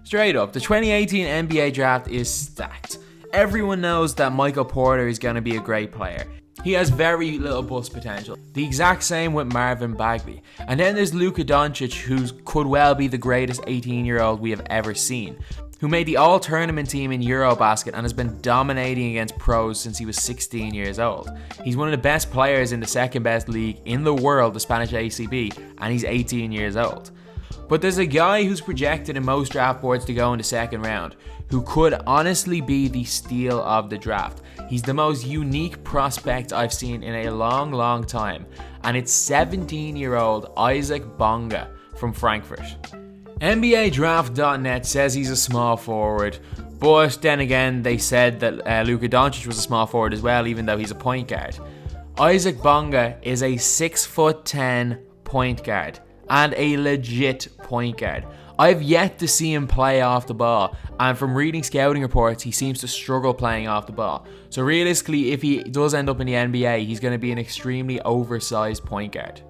Straight up, the 2018 NBA draft is stacked. Everyone knows that Michael Porter is going to be a great player. He has very little bust potential. The exact same with Marvin Bagley. And then there's Luka Doncic, who could well be the greatest 18-year-old we have ever seen, who made the all-tournament team in Eurobasket and has been dominating against pros since he was 16 years old. He's one of the best players in the second best league in the world, the Spanish ACB, and he's 18 years old. But there's a guy who's projected in most draft boards to go in the second round, who could honestly be the steal of the draft. He's the most unique prospect I've seen in a long time, and it's 17-year-old Isaac Bonga from Frankfurt. NBADraft.net says he's a small forward, but then again they said that Luka Doncic was a small forward as well, even though he's a point guard. Isaac Bonga is a 6'10" point guard, and a legit point guard. I've yet to see him play off the ball, and from reading scouting reports, he seems to struggle playing off the ball. So realistically, if he does end up in the NBA, he's going to be an extremely oversized point guard.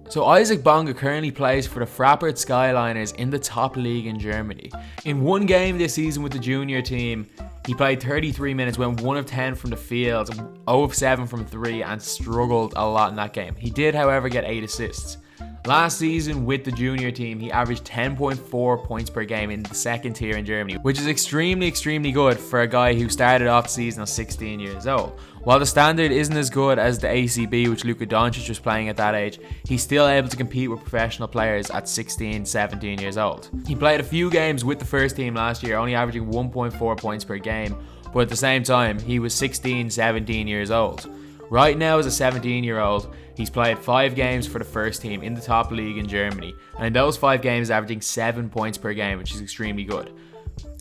So Isaac Bonga currently plays for the Frappert Skyliners in the top league in Germany. In one game this season with the junior team, he played 33 minutes, went 1 of 10 from the field, 0 of 7 from 3, and struggled a lot in that game. He did, however, get 8 assists. Last season with the junior team, he averaged 10.4 points per game in the second tier in Germany, which is extremely good for a guy who started off the season at 16 years old. While the standard isn't as good as the ACB, which Luka Doncic was playing at that age, he's still able to compete with professional players at 16, 17 years old. He played a few games with the first team last year, only averaging 1.4 points per game, but at the same time, he was 16, 17 years old. Right now, as a 17-year-old, he's played 5 games for the first team in the top league in Germany, and in those 5 games, averaging 7 points per game, which is extremely good.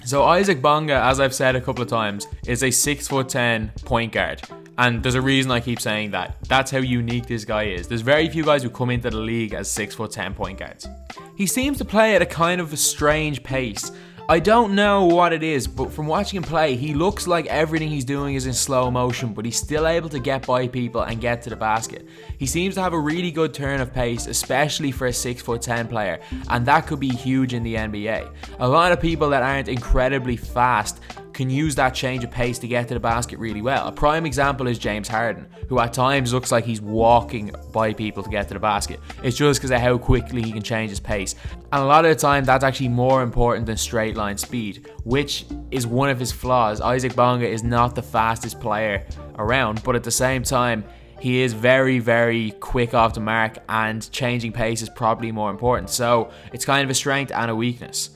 So Isaac Bonga, as I've said a couple of times, is a 6'10" point guard, and there's a reason I keep saying that. That's how unique this guy is. There's very few guys who come into the league as 6'10" point guards. He seems to play at a kind of a strange pace. I don't know what it is, but from watching him play, he looks like everything he's doing is in slow motion, but he's still able to get by people and get to the basket. He seems to have a really good turn of pace, especially for a 6'10" player, and that could be huge in the NBA. A lot of people that aren't incredibly fast can use that change of pace to get to the basket really well. A prime example is James Harden, who at times looks like he's walking by people to get to the basket. It's just because of how quickly he can change his pace. And a lot of the time, that's actually more important than straight line speed, which is one of his flaws. Isaac Bonga is not the fastest player around, but at the same time, he is very quick off the mark, and changing pace is probably more important. So it's kind of a strength and a weakness.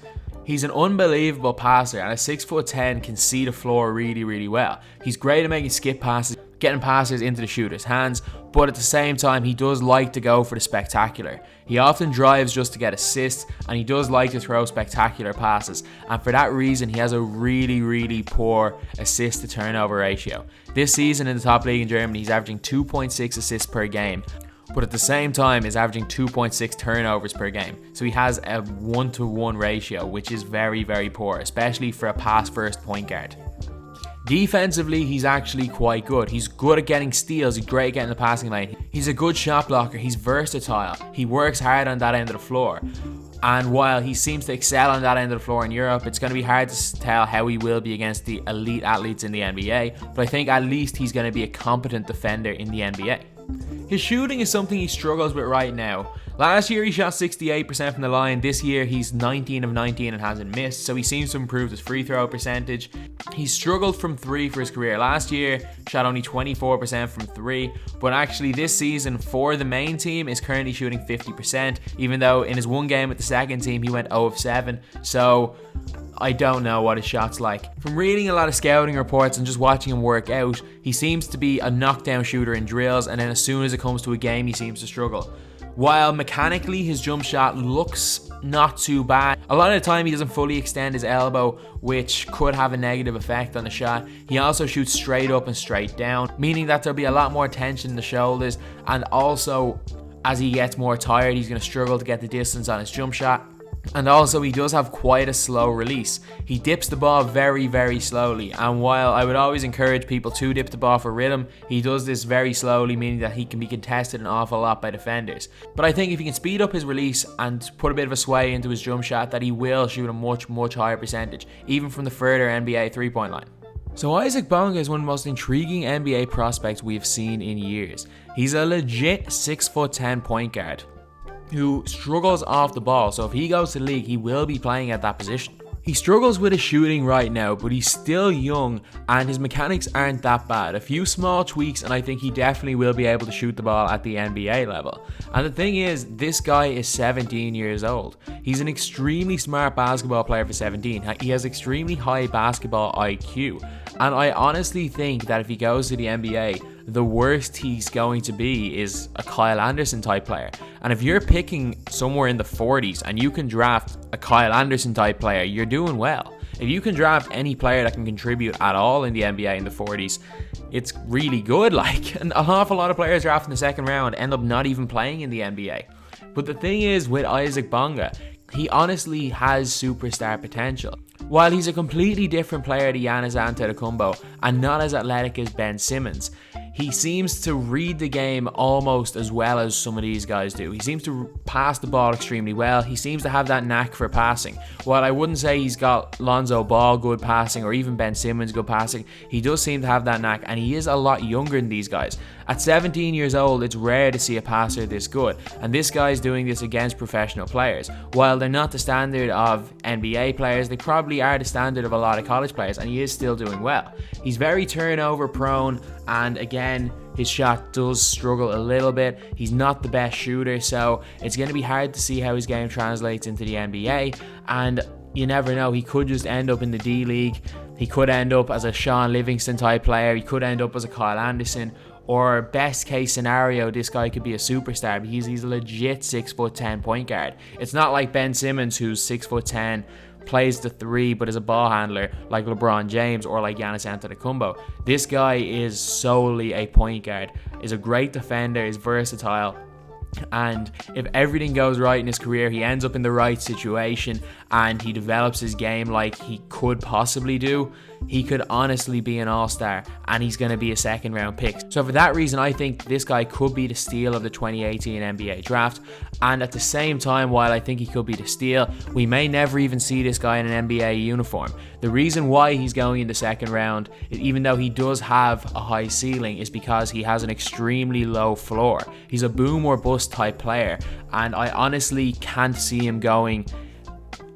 He's an unbelievable passer, and at 6'10" can see the floor really well. He's great at making skip passes, getting passes into the shooter's hands, but at the same time, he does like to go for the spectacular. He often drives just to get assists, and he does like to throw spectacular passes, and for that reason, he has a really poor assist to turnover ratio. This season in the top league in Germany, he's averaging 2.6 assists per game, but at the same time is averaging 2.6 turnovers per game. So he has a 1-to-1 ratio, which is very poor, especially for a pass-first point guard. Defensively, he's actually quite good. He's good at getting steals, he's great at getting the passing lane. He's a good shot blocker, he's versatile, he works hard on that end of the floor. And while he seems to excel on that end of the floor in Europe, it's going to be hard to tell how he will be against the elite athletes in the NBA, but I think at least he's going to be a competent defender in the NBA. His shooting is something he struggles with right now. Last year he shot 68% from the line. This year he's 19 of 19 and hasn't missed, so he seems to improve his free throw percentage. He's struggled from 3 for his career. Last year shot only 24% from 3, but actually this season for the main team is currently shooting 50%, even though in his one game with the second team he went 0 of 7. So I don't know what his shot's like. From reading a lot of scouting reports and just watching him work out, he seems to be a knockdown shooter in drills, and then as soon as it comes to a game he seems to struggle. While mechanically his jump shot looks not too bad, a lot of the time he doesn't fully extend his elbow, which could have a negative effect on the shot. He also shoots straight up and straight down, meaning that there'll be a lot more tension in the shoulders, and also as he gets more tired he's going to struggle to get the distance on his jump shot. And also, he does have quite a slow release. He dips the ball very, very slowly. And while I would always encourage people to dip the ball for rhythm, he does this very slowly, meaning that he can be contested an awful lot by defenders. But I think if he can speed up his release and put a bit of a sway into his jump shot, that he will shoot a much, much higher percentage, even from the further NBA three-point line. So Isaac Bonga is one of the most intriguing NBA prospects we've seen in years. He's a legit 6'10" point guard who struggles off the ball, so if he goes to the league, he will be playing at that position. He struggles with his shooting right now, but he's still young and his mechanics aren't that bad. A few small tweaks and I think he definitely will be able to shoot the ball at the NBA level. And the thing is, this guy is 17 years old. He's an extremely smart basketball player for 17. He has extremely high basketball IQ. And I honestly think that if he goes to the NBA, the worst he's going to be is a Kyle Anderson type player. And if you're picking somewhere in the 40s and you can draft a Kyle Anderson type player, you're doing well. If you can draft any player that can contribute at all in the NBA in the 40s, it's really good. And an awful lot of players drafted in the second round end up not even playing in the NBA. But the thing is, with Isaac Bonga, he honestly has superstar potential. While he's a completely different player to Giannis Antetokounmpo and not as athletic as Ben Simmons, he seems to read the game almost as well as some of these guys do. He seems to pass the ball extremely well. He seems to have that knack for passing. While I wouldn't say he's got Lonzo Ball good passing or even Ben Simmons good passing, he does seem to have that knack, and he is a lot younger than these guys. At 17 years old, it's rare to see a passer this good, and this guy's doing this against professional players. While they're not the standard of NBA players, they probably are the standard of a lot of college players, and he is still doing well. He's very turnover prone, and again, his shot does struggle a little bit. He's not the best shooter, so it's going to be hard to see how his game translates into the NBA, and you never know, he could just end up in the D League. He could end up as a Sean Livingston type player. He could end up as a Kyle Anderson. Or best case scenario, this guy could be a superstar. He's a legit 6'10" point guard. It's not like Ben Simmons, who's 6'10", plays the three but is a ball handler like LeBron James or like Giannis Antetokounmpo. This guy is solely a point guard, is a great defender, is versatile. And if everything goes right in his career, he ends up in the right situation and he develops his game like he could possibly do, he could honestly be an all-star, and he's going to be a second round pick. So for that reason, I think this guy could be the steal of the 2018 NBA draft. And at the same time, while I think he could be the steal, we may never even see this guy in an NBA uniform. The reason why he's going in the second round, even though he does have a high ceiling, is because he has an extremely low floor. He's a boom or bust type player, and I honestly can't see him going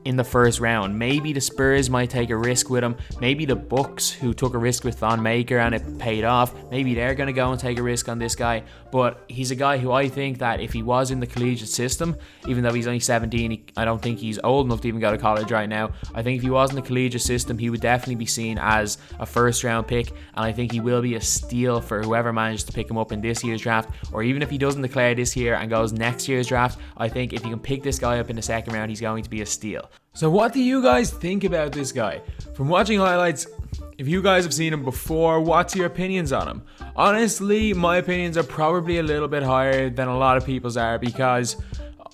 in the first round. Maybe the Spurs might take a risk with him. Maybe the Bucks, who took a risk with Thon Maker and it paid off, maybe they're going to go and take a risk on this guy. But he's a guy who I think that if he was in the collegiate system, even though he's only 17, I don't think he's old enough to even go to college right now. I think if he was in the collegiate system, he would definitely be seen as a first round pick, and I think he will be a steal for whoever manages to pick him up in this year's draft. Or even if he doesn't declare this year and goes next year's draft, I think if you can pick this guy up in the second round, he's going to be a steal. So what do you guys think about this guy? From watching highlights, if you guys have seen him before, what's your opinions on him? Honestly, my opinions are probably a little bit higher than a lot of people's are, because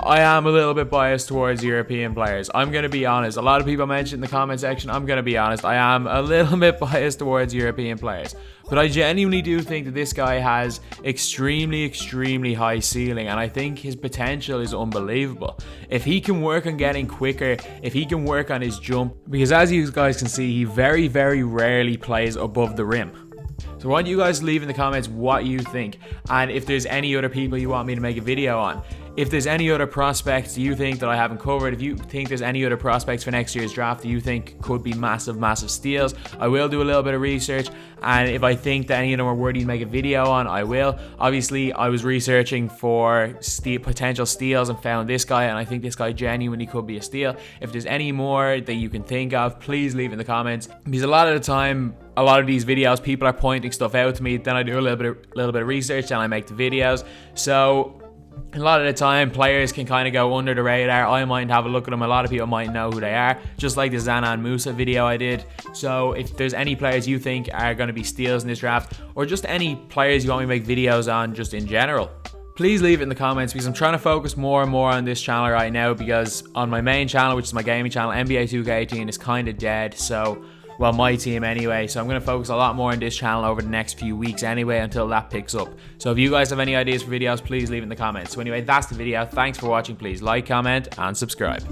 I am a little bit biased towards European players. I'm going to be honest. A lot of people mentioned in the comment section, I'm going to be honest, I am a little bit biased towards European players. But I genuinely do think that this guy has extremely high ceiling, and I think his potential is unbelievable. If he can work on getting quicker, if he can work on his jump, because as you guys can see, he very rarely plays above the rim. So I want you guys to leave in the comments what you think, and if there's any other people you want me to make a video on. If there's any other prospects you think that I haven't covered, if you think there's any other prospects for next year's draft that you think could be massive steals, I will do a little bit of research, and if I think that any of them are worthy to make a video on, I will. Obviously, I was researching for potential steals and found this guy, and I think this guy genuinely could be a steal. If there's any more that you can think of, please leave in the comments, because a lot of the time, a lot of these videos, people are pointing stuff out to me, then I do a little bit of research and I make the videos. So a lot of the time, players can kind of go under the radar. I might have a look at them. A lot of people might know who they are, just like the Zanan Musa video I did. So if there's any players you think are going to be steals in this draft, or just any players you want me to make videos on just in general, please leave it in the comments, because I'm trying to focus more and more on this channel right now, because on my main channel, which is my gaming channel, NBA 2K18 is kind of dead. So, well, my team anyway. So I'm going to focus a lot more on this channel over the next few weeks anyway, until that picks up. So if you guys have any ideas for videos, please leave it in the comments. So anyway, that's the video. Thanks for watching. Please like, comment, and subscribe.